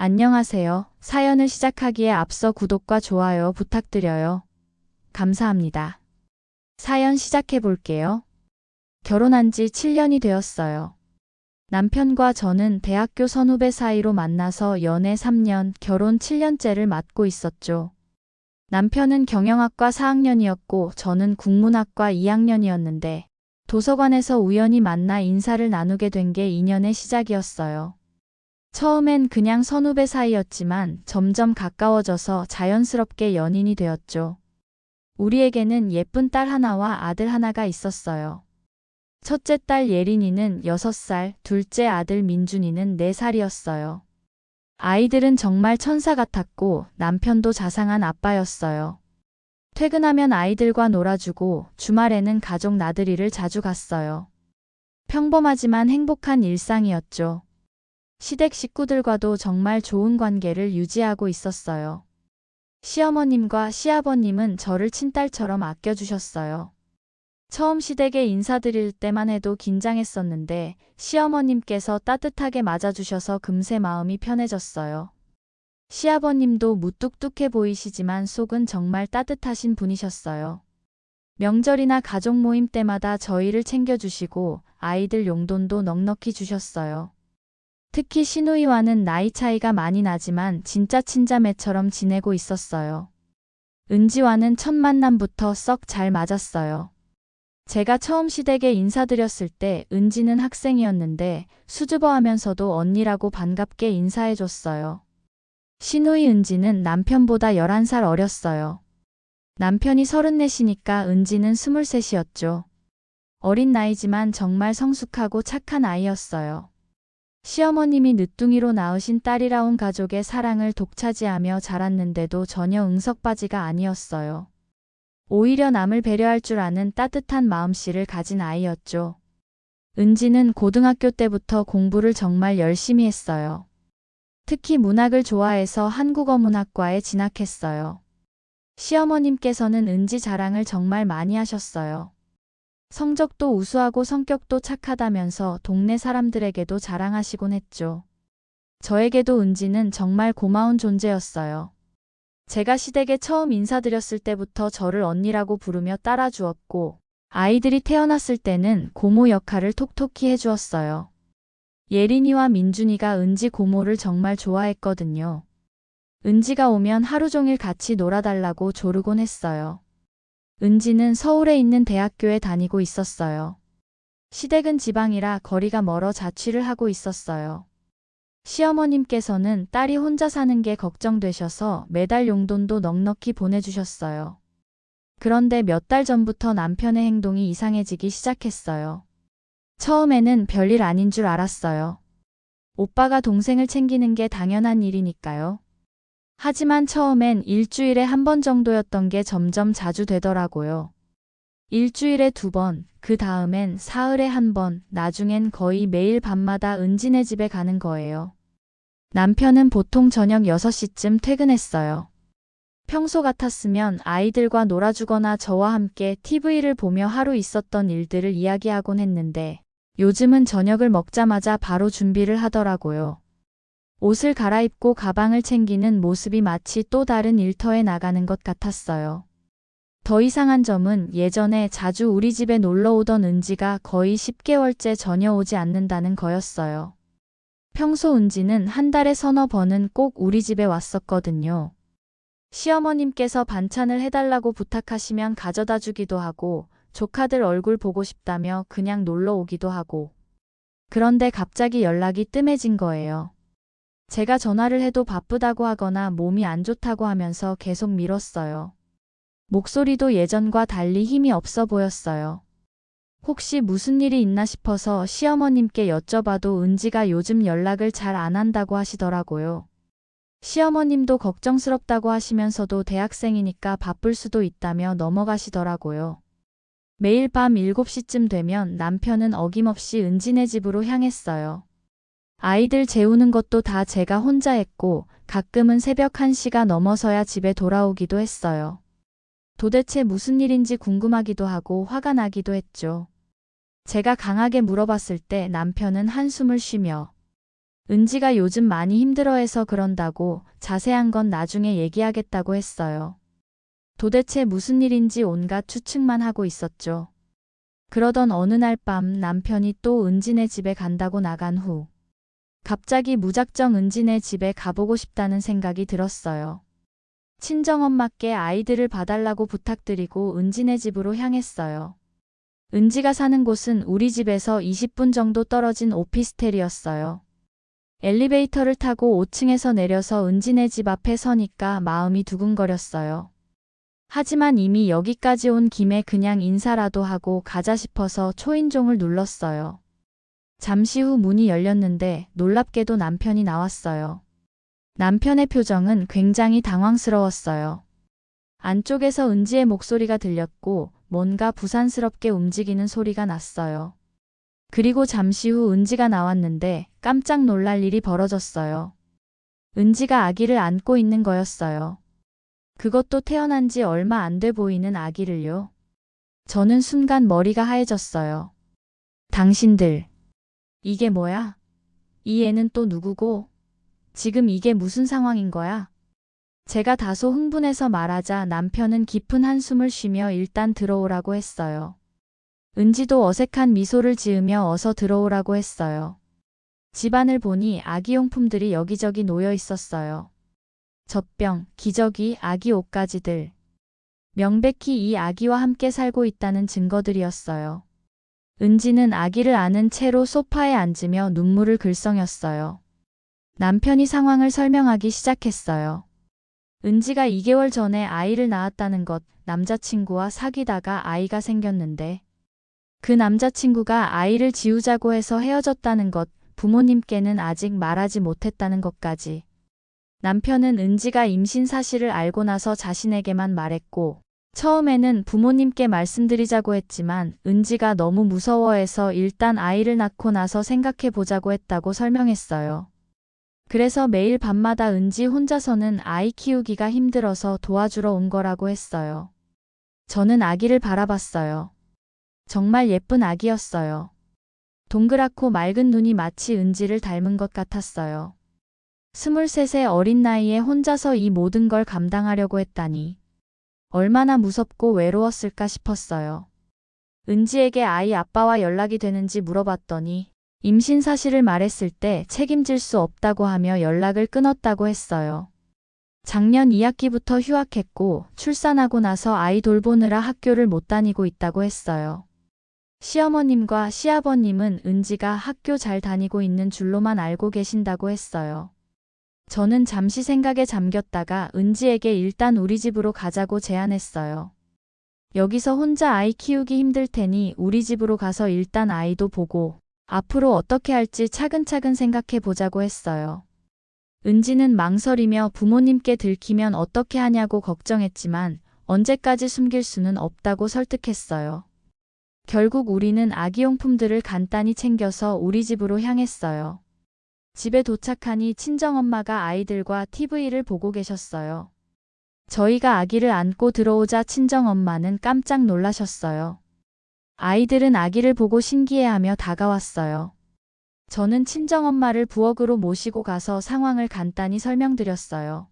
안녕하세요. 사연을 시작하기에 앞서 구독과 좋아요 부탁드려요. 감사합니다. 사연 시작해 볼게요. 결혼한 지 7년이 되었어요. 남편과 저는 대학교 선후배 사이로 만나서 연애 3년, 결혼 7년째를 맞고 있었죠. 남편은 경영학과 4학년이었고 저는 국문학과 2학년이었는데 도서관에서 우연히 만나 인사를 나누게 된 게 인연의 시작이었어요. 처음엔 그냥 선후배 사이였지만 점점 가까워져서 자연스럽게 연인이 되었죠. 우리에게는 예쁜 딸 하나와 아들 하나가 있었어요. 첫째 딸 예린이는 6살, 둘째 아들 민준이는 4살이었어요. 아이들은 정말 천사 같았고 남편도 자상한 아빠였어요. 퇴근하면 아이들과 놀아주고 주말에는 가족 나들이를 자주 갔어요. 평범하지만 행복한 일상이었죠. 시댁 식구들과도 정말 좋은 관계를 유지하고 있었어요. 시어머님과 시아버님은 저를 친딸처럼 아껴주셨어요. 처음 시댁에 인사드릴 때만 해도 긴장했었는데 시어머님께서 따뜻하게 맞아주셔서 금세 마음이 편해졌어요. 시아버님도 무뚝뚝해 보이시지만 속은 정말 따뜻하신 분이셨어요. 명절이나 가족 모임 때마다 저희를 챙겨주시고 아이들 용돈도 넉넉히 주셨어요. 특히 시누이와는 나이 차이가 많이 나지만 진짜 친자매처럼 지내고 있었어요. 은지와는 첫 만남부터 썩 잘 맞았어요. 제가 처음 시댁에 인사드렸을 때 은지는 학생이었는데 수줍어하면서도 언니라고 반갑게 인사해줬어요. 시누이 은지는 남편보다 11살 어렸어요. 남편이 34이니까 은지는 23이었죠. 어린 나이지만 정말 성숙하고 착한 아이였어요. 시어머님이 늦둥이로 낳으신 딸이라온 가족의 사랑을 독차지하며 자랐는데도 전혀 응석바지가 아니었어요. 오히려 남을 배려할 줄 아는 따뜻한 마음씨를 가진 아이였죠. 은지는 고등학교 때부터 공부를 정말 열심히 했어요. 특히 문학을 좋아해서 한국어문학과에 진학했어요. 시어머님께서는 은지 자랑을 정말 많이 하셨어요. 성적도 우수하고 성격도 착하다면서 동네 사람들에게도 자랑하시곤 했죠. 저에게도 은지는 정말 고마운 존재였어요. 제가 시댁에 처음 인사드렸을 때부터 저를 언니라고 부르며 따라주었고 아이들이 태어났을 때는 고모 역할을 톡톡히 해주었어요. 예린이와 민준이가 은지 고모를 정말 좋아했거든요. 은지가 오면 하루 종일 같이 놀아달라고 조르곤 했어요. 은지는 서울에 있는 대학교에 다니고 있었어요. 시댁은 지방이라 거리가 멀어 자취를 하고 있었어요. 시어머님께서는 딸이 혼자 사는 게 걱정되셔서 매달 용돈도 넉넉히 보내주셨어요. 그런데 몇 달 전부터 남편의 행동이 이상해지기 시작했어요. 처음에는 별일 아닌 줄 알았어요. 오빠가 동생을 챙기는 게 당연한 일이니까요. 하지만 처음엔 일주일에 1번 정도였던 게 점점 자주 되더라고요. 일주일에 2번, 그 다음엔 사흘에 1번, 나중엔 거의 매일 밤마다 은지네 집에 가는 거예요. 남편은 보통 저녁 6시쯤 퇴근했어요. 평소 같았으면 아이들과 놀아주거나 저와 함께 TV를 보며 하루 있었던 일들을 이야기하곤 했는데 요즘은 저녁을 먹자마자 바로 준비를 하더라고요. 옷을 갈아입고 가방을 챙기는 모습이 마치 또 다른 일터에 나가는 것 같았어요. 더 이상한 점은 예전에 자주 우리 집에 놀러 오던 은지가 거의 10개월째 전혀 오지 않는다는 거였어요. 평소 은지는 한 달에 서너 번은 꼭 우리 집에 왔었거든요. 시어머님께서 반찬을 해달라고 부탁하시면 가져다 주기도 하고 조카들 얼굴 보고 싶다며 그냥 놀러 오기도 하고. 그런데 갑자기 연락이 뜸해진 거예요. 제가 전화를 해도 바쁘다고 하거나 몸이 안 좋다고 하면서 계속 미뤘어요. 목소리도 예전과 달리 힘이 없어 보였어요. 혹시 무슨 일이 있나 싶어서 시어머님께 여쭤봐도 은지가 요즘 연락을 잘 안 한다고 하시더라고요. 시어머님도 걱정스럽다고 하시면서도 대학생이니까 바쁠 수도 있다며 넘어가시더라고요. 매일 밤 7시쯤 되면 남편은 어김없이 은지네 집으로 향했어요. 아이들 재우는 것도 다 제가 혼자 했고 가끔은 새벽 1시가 넘어서야 집에 돌아오기도 했어요. 도대체 무슨 일인지 궁금하기도 하고 화가 나기도 했죠. 제가 강하게 물어봤을 때 남편은 한숨을 쉬며 은지가 요즘 많이 힘들어해서 그런다고 자세한 건 나중에 얘기하겠다고 했어요. 도대체 무슨 일인지 온갖 추측만 하고 있었죠. 그러던 어느 날 밤 남편이 또 은지네 집에 간다고 나간 후 갑자기 무작정 은지네 집에 가보고 싶다는 생각이 들었어요. 친정엄마께 아이들을 봐달라고 부탁드리고 은지네 집으로 향했어요. 은지가 사는 곳은 우리 집에서 20분 정도 떨어진 오피스텔이었어요. 엘리베이터를 타고 5층에서 내려서 은지네 집 앞에 서니까 마음이 두근거렸어요. 하지만 이미 여기까지 온 김에 그냥 인사라도 하고 가자 싶어서 초인종을 눌렀어요. 잠시 후 문이 열렸는데 놀랍게도 남편이 나왔어요. 남편의 표정은 굉장히 당황스러웠어요. 안쪽에서 은지의 목소리가 들렸고 뭔가 부산스럽게 움직이는 소리가 났어요. 그리고 잠시 후 은지가 나왔는데 깜짝 놀랄 일이 벌어졌어요. 은지가 아기를 안고 있는 거였어요. 그것도 태어난 지 얼마 안 돼 보이는 아기를요. 저는 순간 머리가 하얘졌어요. 당신들, 이게 뭐야? 이 애는 또 누구고? 지금 이게 무슨 상황인 거야? 제가 다소 흥분해서 말하자 남편은 깊은 한숨을 쉬며 일단 들어오라고 했어요. 은지도 어색한 미소를 지으며 어서 들어오라고 했어요. 집안을 보니 아기용품들이 여기저기 놓여 있었어요. 젖병, 기저귀, 아기 옷가지들. 명백히 이 아기와 함께 살고 있다는 증거들이었어요. 은지는 아기를 안은 채로 소파에 앉으며 눈물을 글썽였어요. 남편이 상황을 설명하기 시작했어요. 은지가 2개월 전에 아이를 낳았다는 것, 남자친구와 사귀다가 아이가 생겼는데 그 남자친구가 아이를 지우자고 해서 헤어졌다는 것, 부모님께는 아직 말하지 못했다는 것까지. 남편은 은지가 임신 사실을 알고 나서 자신에게만 말했고 처음에는 부모님께 말씀드리자고 했지만 은지가 너무 무서워해서 일단 아이를 낳고 나서 생각해 보자고 했다고 설명했어요. 그래서 매일 밤마다 은지 혼자서는 아이 키우기가 힘들어서 도와주러 온 거라고 했어요. 저는 아기를 바라봤어요. 정말 예쁜 아기였어요. 동그랗고 맑은 눈이 마치 은지를 닮은 것 같았어요. 23세 어린 나이에 혼자서 이 모든 걸 감당하려고 했다니. 얼마나 무섭고 외로웠을까 싶었어요. 은지에게 아이 아빠와 연락이 되는지 물어봤더니 임신 사실을 말했을 때 책임질 수 없다고 하며 연락을 끊었다고 했어요. 작년 2학기부터 휴학했고 출산하고 나서 아이 돌보느라 학교를 못 다니고 있다고 했어요. 시어머님과 시아버님은 은지가 학교 잘 다니고 있는 줄로만 알고 계신다고 했어요. 저는 잠시 생각에 잠겼다가 은지에게 일단 우리 집으로 가자고 제안했어요. 여기서 혼자 아이 키우기 힘들 테니 우리 집으로 가서 일단 아이도 보고 앞으로 어떻게 할지 차근차근 생각해 보자고 했어요. 은지는 망설이며 부모님께 들키면 어떻게 하냐고 걱정했지만 언제까지 숨길 수는 없다고 설득했어요. 결국 우리는 아기용품들을 간단히 챙겨서 우리 집으로 향했어요. 집에 도착하니 친정엄마가 아이들과 TV를 보고 계셨어요. 저희가 아기를 안고 들어오자 친정엄마는 깜짝 놀라셨어요. 아이들은 아기를 보고 신기해하며 다가왔어요. 저는 친정엄마를 부엌으로 모시고 가서 상황을 간단히 설명드렸어요.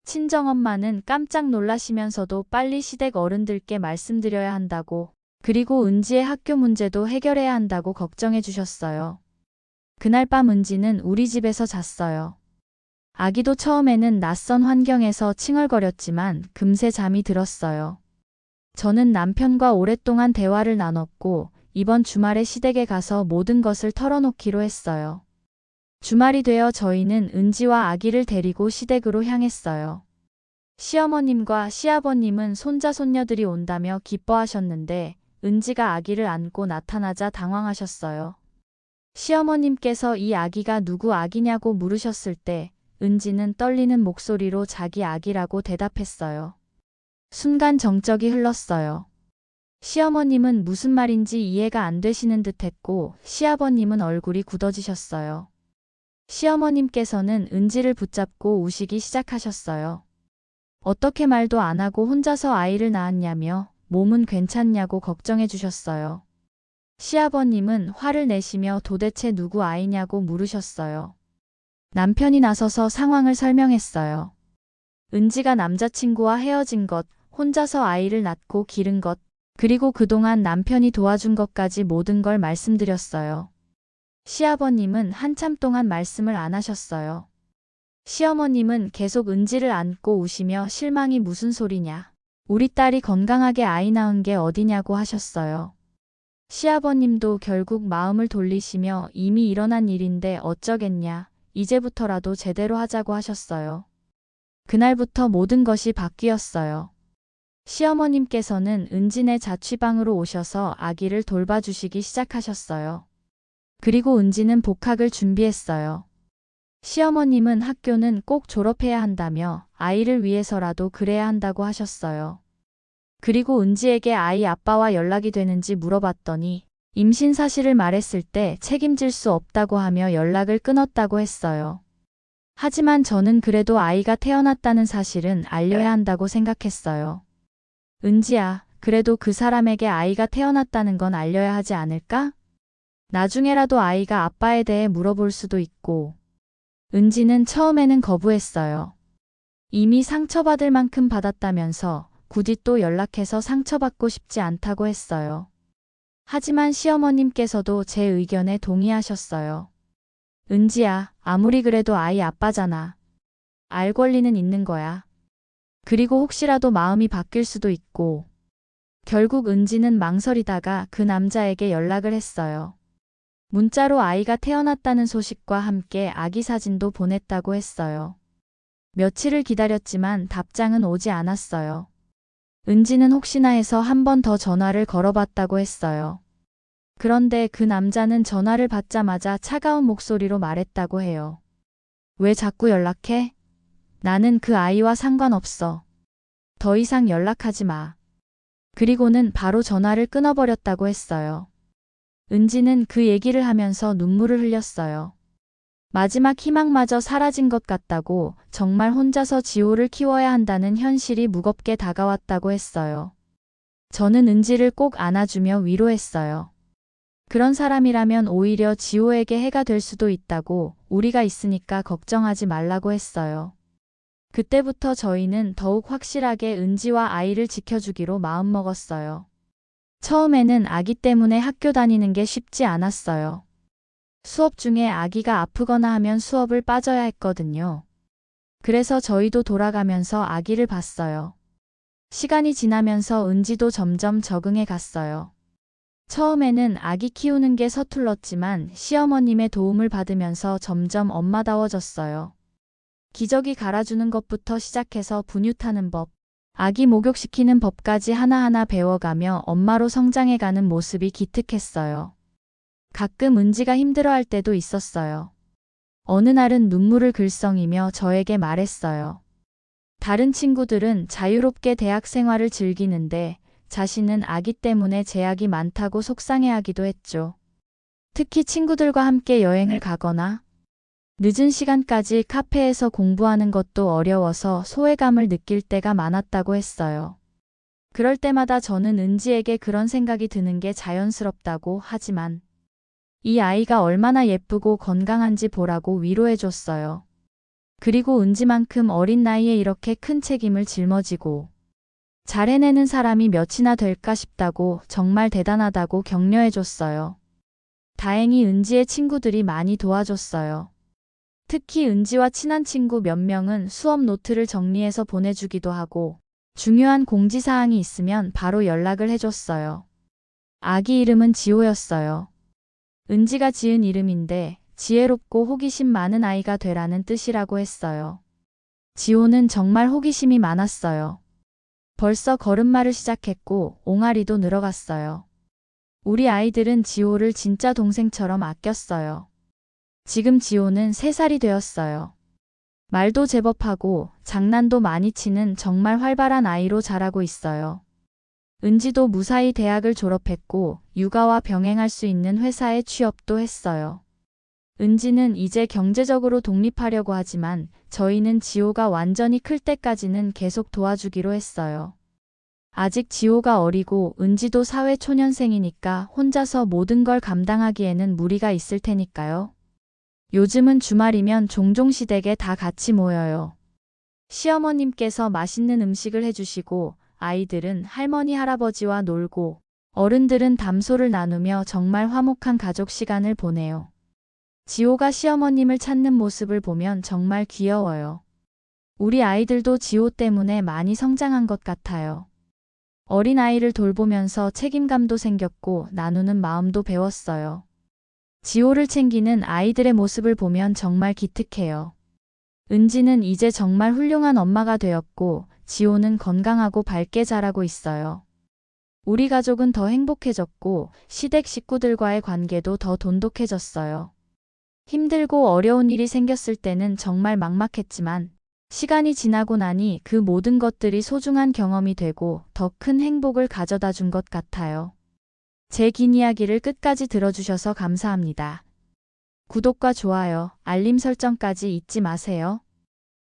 친정엄마는 깜짝 놀라시면서도 빨리 시댁 어른들께 말씀드려야 한다고, 그리고 은지의 학교 문제도 해결해야 한다고 걱정해 주셨어요. 그날 밤 은지는 우리 집에서 잤어요. 아기도 처음에는 낯선 환경에서 칭얼거렸지만 금세 잠이 들었어요. 저는 남편과 오랫동안 대화를 나눴고 이번 주말에 시댁에 가서 모든 것을 털어놓기로 했어요. 주말이 되어 저희는 은지와 아기를 데리고 시댁으로 향했어요. 시어머님과 시아버님은 손자 손녀들이 온다며 기뻐하셨는데 은지가 아기를 안고 나타나자 당황하셨어요. 시어머님께서 이 아기가 누구 아기냐고 물으셨을 때 은지는 떨리는 목소리로 자기 아기라고 대답했어요. 순간 정적이 흘렀어요. 시어머님은 무슨 말인지 이해가 안 되시는 듯 했고 시아버님은 얼굴이 굳어지셨어요. 시어머님께서는 은지를 붙잡고 우시기 시작하셨어요. 어떻게 말도 안 하고 혼자서 아이를 낳았냐며 몸은 괜찮냐고 걱정해 주셨어요. 시아버님은 화를 내시며 도대체 누구 아이냐고 물으셨어요. 남편이 나서서 상황을 설명했어요. 은지가 남자친구와 헤어진 것, 혼자서 아이를 낳고 기른 것, 그리고 그동안 남편이 도와준 것까지 모든 걸 말씀드렸어요. 시아버님은 한참 동안 말씀을 안 하셨어요. 시어머님은 계속 은지를 안고 우시며 실망이 무슨 소리냐. 우리 딸이 건강하게 아이 낳은 게 어디냐고 하셨어요. 시아버님도 결국 마음을 돌리시며 이미 일어난 일인데 어쩌겠냐. 이제부터라도 제대로 하자고 하셨어요. 그날부터 모든 것이 바뀌었어요. 시어머님께서는 은지네 자취방으로 오셔서 아기를 돌봐주시기 시작하셨어요. 그리고 은지는 복학을 준비했어요. 시어머님은 학교는 꼭 졸업해야 한다며 아이를 위해서라도 그래야 한다고 하셨어요. 그리고 은지에게 아이 아빠와 연락이 되는지 물어봤더니 임신 사실을 말했을 때 책임질 수 없다고 하며 연락을 끊었다고 했어요. 하지만 저는 그래도 아이가 태어났다는 사실은 알려야 한다고 생각했어요. 은지야, 그래도 그 사람에게 아이가 태어났다는 건 알려야 하지 않을까? 나중에라도 아이가 아빠에 대해 물어볼 수도 있고. 은지는 처음에는 거부했어요. 이미 상처받을 만큼 받았다면서 굳이 또 연락해서 상처받고 싶지 않다고 했어요. 하지만 시어머님께서도 제 의견에 동의하셨어요. 은지야, 아무리 그래도 아이 아빠잖아. 알 권리는 있는 거야. 그리고 혹시라도 마음이 바뀔 수도 있고. 결국 은지는 망설이다가 그 남자에게 연락을 했어요. 문자로 아이가 태어났다는 소식과 함께 아기 사진도 보냈다고 했어요. 며칠을 기다렸지만 답장은 오지 않았어요. 은지는 혹시나 해서 한 번 더 전화를 걸어봤다고 했어요. 그런데 그 남자는 전화를 받자마자 차가운 목소리로 말했다고 해요. 왜 자꾸 연락해? 나는 그 아이와 상관없어. 더 이상 연락하지 마. 그리고는 바로 전화를 끊어버렸다고 했어요. 은지는 그 얘기를 하면서 눈물을 흘렸어요. 마지막 희망마저 사라진 것 같다고, 정말 혼자서 지호를 키워야 한다는 현실이 무겁게 다가왔다고 했어요. 저는 은지를 꼭 안아주며 위로했어요. 그런 사람이라면 오히려 지호에게 해가 될 수도 있다고, 우리가 있으니까 걱정하지 말라고 했어요. 그때부터 저희는 더욱 확실하게 은지와 아이를 지켜주기로 마음먹었어요. 처음에는 아기 때문에 학교 다니는 게 쉽지 않았어요. 수업 중에 아기가 아프거나 하면 수업을 빠져야 했거든요. 그래서 저희도 돌아가면서 아기를 봤어요. 시간이 지나면서 은지도 점점 적응해 갔어요. 처음에는 아기 키우는 게 서툴렀지만 시어머님의 도움을 받으면서 점점 엄마다워졌어요. 기저귀 갈아주는 것부터 시작해서 분유 타는 법, 아기 목욕시키는 법까지 하나하나 배워가며 엄마로 성장해가는 모습이 기특했어요. 가끔 은지가 힘들어할 때도 있었어요. 어느 날은 눈물을 글썽이며 저에게 말했어요. 다른 친구들은 자유롭게 대학 생활을 즐기는데 자신은 아기 때문에 제약이 많다고 속상해하기도 했죠. 특히 친구들과 함께 여행을 가거나 늦은 시간까지 카페에서 공부하는 것도 어려워서 소외감을 느낄 때가 많았다고 했어요. 그럴 때마다 저는 은지에게 그런 생각이 드는 게 자연스럽다고, 하지만 이 아이가 얼마나 예쁘고 건강한지 보라고 위로해줬어요. 그리고 은지만큼 어린 나이에 이렇게 큰 책임을 짊어지고 잘 해내는 사람이 몇이나 될까 싶다고, 정말 대단하다고 격려해줬어요. 다행히 은지의 친구들이 많이 도와줬어요. 특히 은지와 친한 친구 몇 명은 수업 노트를 정리해서 보내주기도 하고 중요한 공지사항이 있으면 바로 연락을 해줬어요. 아기 이름은 지호였어요. 은지가 지은 이름인데 지혜롭고 호기심 많은 아이가 되라는 뜻이라고 했어요. 지호는 정말 호기심이 많았어요. 벌써 걸음마를 시작했고 옹알이도 늘어갔어요. 우리 아이들은 지호를 진짜 동생처럼 아꼈어요. 지금 지호는 3살이 되었어요. 말도 제법 하고 장난도 많이 치는 정말 활발한 아이로 자라고 있어요. 은지도 무사히 대학을 졸업했고 육아와 병행할 수 있는 회사에 취업도 했어요. 은지는 이제 경제적으로 독립하려고 하지만 저희는 지호가 완전히 클 때까지는 계속 도와주기로 했어요. 아직 지호가 어리고 은지도 사회초년생이니까 혼자서 모든 걸 감당하기에는 무리가 있을 테니까요. 요즘은 주말이면 종종 시댁에 다 같이 모여요. 시어머님께서 맛있는 음식을 해주시고 아이들은 할머니 할아버지와 놀고 어른들은 담소를 나누며 정말 화목한 가족 시간을 보내요. 지호가 시어머님을 찾는 모습을 보면 정말 귀여워요. 우리 아이들도 지호 때문에 많이 성장한 것 같아요. 어린 아이를 돌보면서 책임감도 생겼고 나누는 마음도 배웠어요. 지호를 챙기는 아이들의 모습을 보면 정말 기특해요. 은지는 이제 정말 훌륭한 엄마가 되었고 지호는 건강하고 밝게 자라고 있어요. 우리 가족은 더 행복해졌고 시댁 식구들과의 관계도 더 돈독해졌어요. 힘들고 어려운 일이 생겼을 때는 정말 막막했지만 시간이 지나고 나니 그 모든 것들이 소중한 경험이 되고 더 큰 행복을 가져다 준 것 같아요. 제 긴 이야기를 끝까지 들어주셔서 감사합니다. 구독과 좋아요, 알림 설정까지 잊지 마세요.